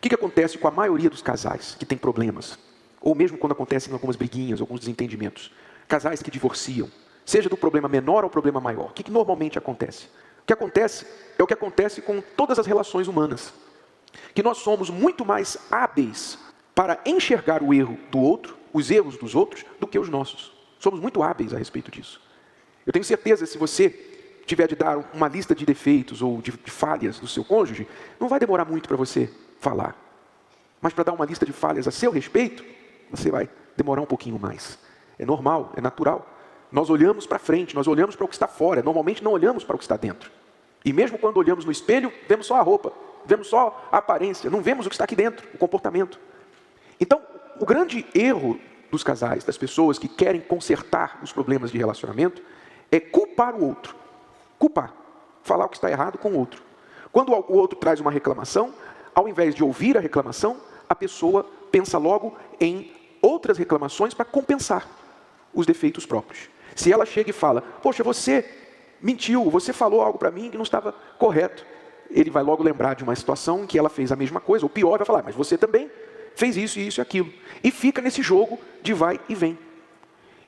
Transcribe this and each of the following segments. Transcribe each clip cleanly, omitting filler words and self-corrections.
que acontece com a maioria dos casais que têm problemas? Ou mesmo quando acontecem algumas briguinhas, alguns desentendimentos. Casais que divorciam, seja do problema menor ao problema maior. O que normalmente acontece? O que acontece é o que acontece com todas as relações humanas. Que nós somos muito mais hábeis para enxergar o erro do outro, os erros dos outros, do que os nossos. Somos muito hábeis a respeito disso. Eu tenho certeza, se você tiver de dar uma lista de defeitos ou de falhas do seu cônjuge, não vai demorar muito para você falar. Mas para dar uma lista de falhas a seu respeito, você vai demorar um pouquinho mais. É normal, é natural. Nós olhamos para frente, nós olhamos para o que está fora, normalmente não olhamos para o que está dentro. E mesmo quando olhamos no espelho, vemos só a roupa, vemos só a aparência, não vemos o que está aqui dentro, o comportamento. Então, o grande erro dos casais, das pessoas que querem consertar os problemas de relacionamento, é culpar o outro. Culpar. Falar o que está errado com o outro. Quando o outro traz uma reclamação, ao invés de ouvir a reclamação, a pessoa pensa logo em outras reclamações para compensar os defeitos próprios. Se ela chega e fala, poxa, você mentiu, você falou algo para mim que não estava correto. Ele vai logo lembrar de uma situação em que ela fez a mesma coisa, ou pior, vai falar, mas você também fez isso e aquilo. E fica nesse jogo de vai e vem.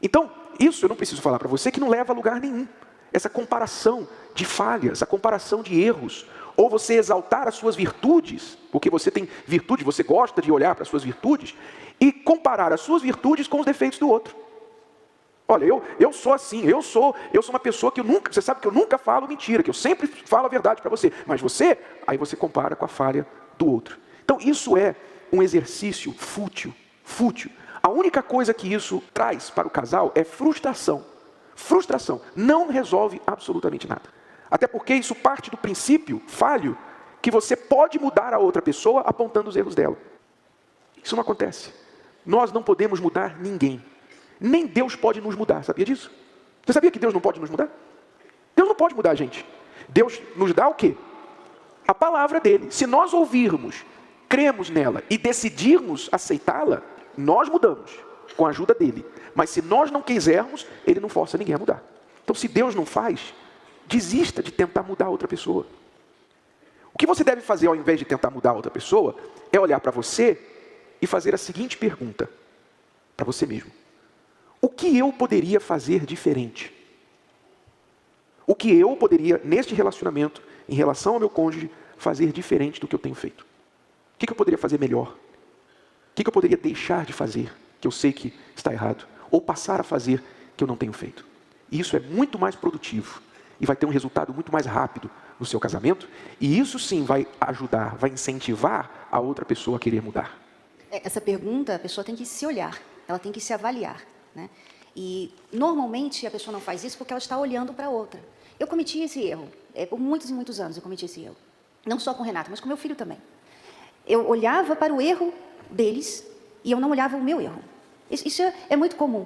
Então, isso eu não preciso falar para você que não leva a lugar nenhum. Essa comparação de falhas, essa comparação de erros. Ou você exaltar as suas virtudes, porque você tem virtude, você gosta de olhar para as suas virtudes, e comparar as suas virtudes com os defeitos do outro. Olha, eu sou assim, eu sou uma pessoa que você sabe que eu nunca falo mentira, que eu sempre falo a verdade para você. Mas você, aí você compara com a falha do outro. Então isso é um exercício fútil. A única coisa que isso traz para o casal é frustração. Frustração não resolve absolutamente nada. Até porque isso parte do princípio falho que você pode mudar a outra pessoa apontando os erros dela. Isso não acontece. Nós não podemos mudar ninguém. Nem Deus pode nos mudar, sabia disso? Você sabia que Deus não pode nos mudar? Deus não pode mudar a gente. Deus nos dá o quê? A palavra dele. Se nós ouvirmos, cremos nela e decidirmos aceitá-la, nós mudamos, com a ajuda dele. Mas se nós não quisermos, ele não força ninguém a mudar. Então se Deus não faz, desista de tentar mudar a outra pessoa. O que você deve fazer ao invés de tentar mudar a outra pessoa, é olhar para você e fazer a seguinte pergunta, para você mesmo. O que eu poderia fazer diferente? O que eu poderia, neste relacionamento, em relação ao meu cônjuge, fazer diferente do que eu tenho feito? O que eu poderia fazer melhor? O que eu poderia deixar de fazer, que eu sei que está errado? Ou passar a fazer, que eu não tenho feito? E isso é muito mais produtivo. E vai ter um resultado muito mais rápido no seu casamento. E isso sim vai ajudar, vai incentivar a outra pessoa a querer mudar. Essa pergunta, a pessoa tem que se olhar. Ela tem que se avaliar. Né? E normalmente a pessoa não faz isso porque ela está olhando para a outra. Eu cometi esse erro. Por muitos e muitos anos eu cometi esse erro. Não só com o Renato, mas com meu filho também. Eu olhava para o erro deles e eu não olhava o meu erro. Isso é muito comum.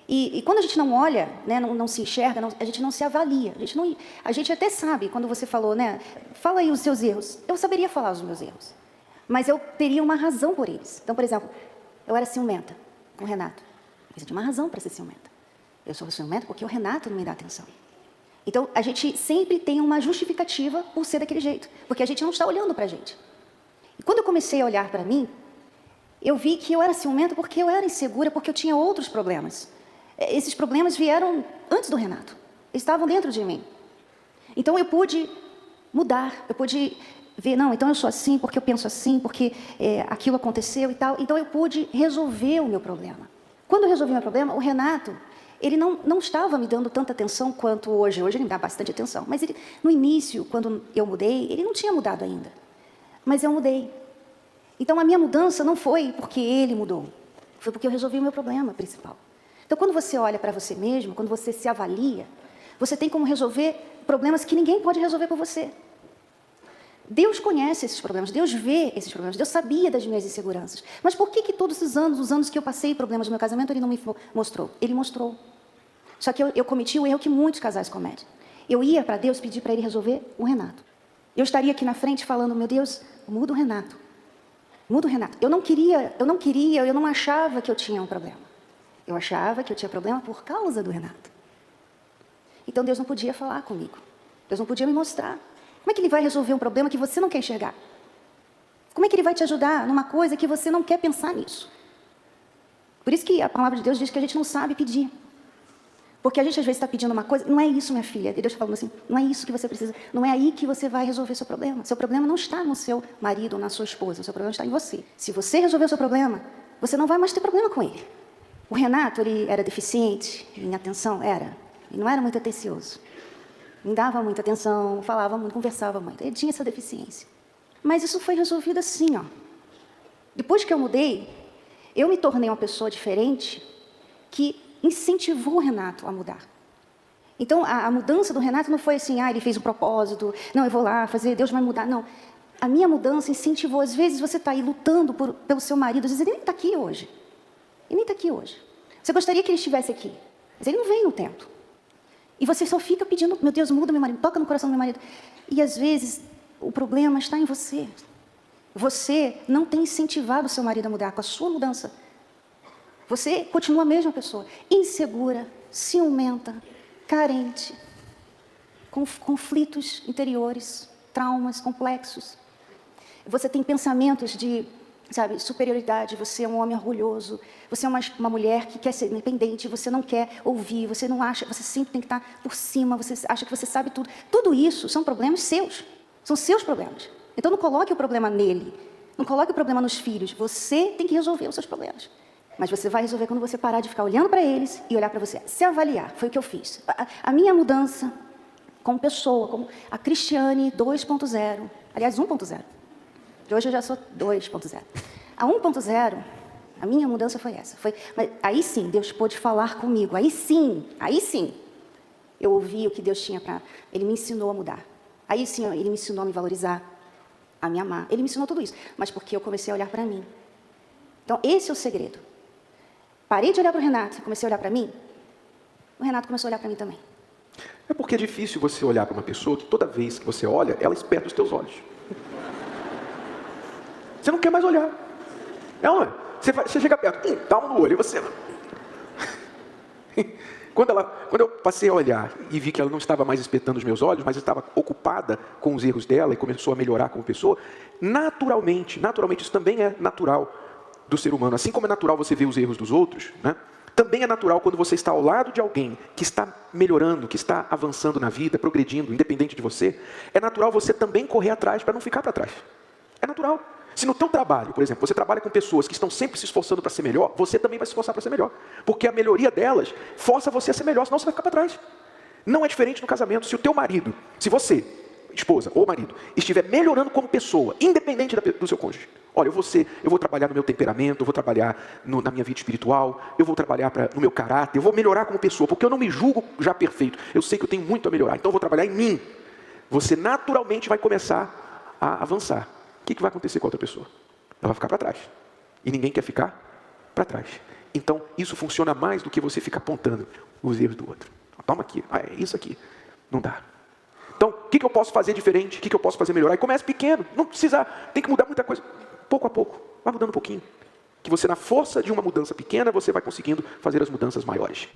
E quando a gente não olha, né, não se enxerga, a gente não se avalia. A gente até sabe, quando você falou, né, fala aí os seus erros. Eu saberia falar os meus erros. Mas eu teria uma razão por eles. Então, por exemplo, eu era ciumenta com o Renato. Mas eu tinha uma razão para ser ciumenta. Eu sou ciumenta porque o Renato não me dá atenção. Então, a gente sempre tem uma justificativa por ser daquele jeito. Porque a gente não está olhando para a gente. E quando eu comecei a olhar para mim, eu vi que eu era ciumenta porque eu era insegura, porque eu tinha outros problemas. Esses problemas vieram antes do Renato. Eles estavam dentro de mim. Então, eu pude mudar. Eu pude ver, não, então eu sou assim porque eu penso assim, porque aquilo aconteceu e tal. Então, eu pude resolver o meu problema. Quando eu resolvi o meu problema, o Renato, ele não estava me dando tanta atenção quanto hoje. Hoje ele me dá bastante atenção. Mas ele, no início, quando eu mudei, ele não tinha mudado ainda. Mas eu mudei. Então, a minha mudança não foi porque ele mudou. Foi porque eu resolvi o meu problema principal. Então, quando você olha para você mesmo, quando você se avalia, você tem como resolver problemas que ninguém pode resolver por você. Deus conhece esses problemas, Deus vê esses problemas, Deus sabia das minhas inseguranças. Mas por que todos os anos que eu passei problemas no meu casamento, Ele não me mostrou? Ele mostrou. Só que eu cometi o erro que muitos casais cometem. Eu ia para Deus pedir para Ele resolver o Renato. Eu estaria aqui na frente falando, meu Deus, muda o Renato. Muda o Renato. Eu não achava que eu tinha um problema. Eu achava que eu tinha problema por causa do Renato. Então Deus não podia falar comigo. Deus não podia me mostrar. Como é que Ele vai resolver um problema que você não quer enxergar? Como é que ele vai te ajudar numa coisa que você não quer pensar nisso? Por isso que a palavra de Deus diz que a gente não sabe pedir. Porque a gente às vezes está pedindo uma coisa, não é isso, minha filha. E Deus está falando assim, não é isso que você precisa. Não é aí que você vai resolver seu problema. Seu problema não está no seu marido ou na sua esposa. O seu problema está em você. Se você resolver o seu problema, você não vai mais ter problema com ele. O Renato, ele era deficiente em atenção? Era. Ele não era muito atencioso. Não dava muita atenção, falava muito, conversava muito. Ele tinha essa deficiência. Mas isso foi resolvido assim, ó. Depois que eu mudei, eu me tornei uma pessoa diferente que incentivou o Renato a mudar. Então, a mudança do Renato não foi assim, ele fez um propósito, não, eu vou lá fazer, Deus vai mudar. Não. A minha mudança incentivou. Às vezes você está aí lutando pelo seu marido, às vezes ele nem está aqui hoje. Ele nem está aqui hoje. Você gostaria que ele estivesse aqui, mas ele não vem no templo. E você só fica pedindo, meu Deus, muda meu marido, toca no coração do meu marido. E às vezes o problema está em você. Você não tem incentivado o seu marido a mudar com a sua mudança. Você continua a mesma pessoa, insegura, ciumenta, carente, com conflitos interiores, traumas complexos. Você tem pensamentos de, superioridade, você é um homem orgulhoso, você é uma mulher que quer ser independente, você não quer ouvir, você não acha, você sempre tem que estar por cima, você acha que você sabe tudo. Tudo isso são problemas seus, são seus problemas. Então não coloque o problema nele, não coloque o problema nos filhos, você tem que resolver os seus problemas. Mas você vai resolver quando você parar de ficar olhando para eles e olhar para você. Se avaliar, foi o que eu fiz. A minha mudança como pessoa, como a Cristiane 2.0, aliás, 1.0. De hoje eu já sou 2.0. A 1.0, a minha mudança foi essa. Mas aí sim, Deus pôde falar comigo. Aí sim, eu ouvi o que Deus tinha para... Ele me ensinou a mudar. Aí sim, Ele me ensinou a me valorizar, a me amar. Ele me ensinou tudo isso. Mas porque eu comecei a olhar para mim. Então, esse é o segredo. Parei de olhar para o Renato e comecei a olhar para mim. O Renato começou a olhar para mim também. É porque é difícil você olhar para uma pessoa que toda vez que você olha, ela esperta os teus olhos. Você não quer mais olhar. Você chega perto, dá um no olho, e você... Quando eu passei a olhar e vi que ela não estava mais espetando os meus olhos, mas estava ocupada com os erros dela e começou a melhorar como pessoa, naturalmente, isso também é natural do ser humano. Assim como é natural você ver os erros dos outros, né? Também é natural quando você está ao lado de alguém que está melhorando, que está avançando na vida, progredindo, independente de você, é natural você também correr atrás para não ficar para trás. É natural. Se no teu trabalho, por exemplo, você trabalha com pessoas que estão sempre se esforçando para ser melhor, você também vai se esforçar para ser melhor. Porque a melhoria delas força você a ser melhor, senão você vai ficar para trás. Não é diferente no casamento. Se o teu marido, se você, esposa ou marido, estiver melhorando como pessoa, independente do seu cônjuge, olha, eu vou trabalhar no meu temperamento, eu vou trabalhar na minha vida espiritual, eu vou trabalhar no meu caráter, eu vou melhorar como pessoa, porque eu não me julgo já perfeito. Eu sei que eu tenho muito a melhorar, então eu vou trabalhar em mim. Você naturalmente vai começar a avançar. O que vai acontecer com a outra pessoa? Ela vai ficar para trás. E ninguém quer ficar para trás. Então, isso funciona mais do que você ficar apontando os erros do outro. Toma aqui, é isso aqui. Não dá. Então, o que eu posso fazer diferente? O que eu posso fazer melhorar? E comece pequeno. Não precisa, tem que mudar muita coisa. Pouco a pouco. Vai mudando um pouquinho. Que você, na força de uma mudança pequena, você vai conseguindo fazer as mudanças maiores.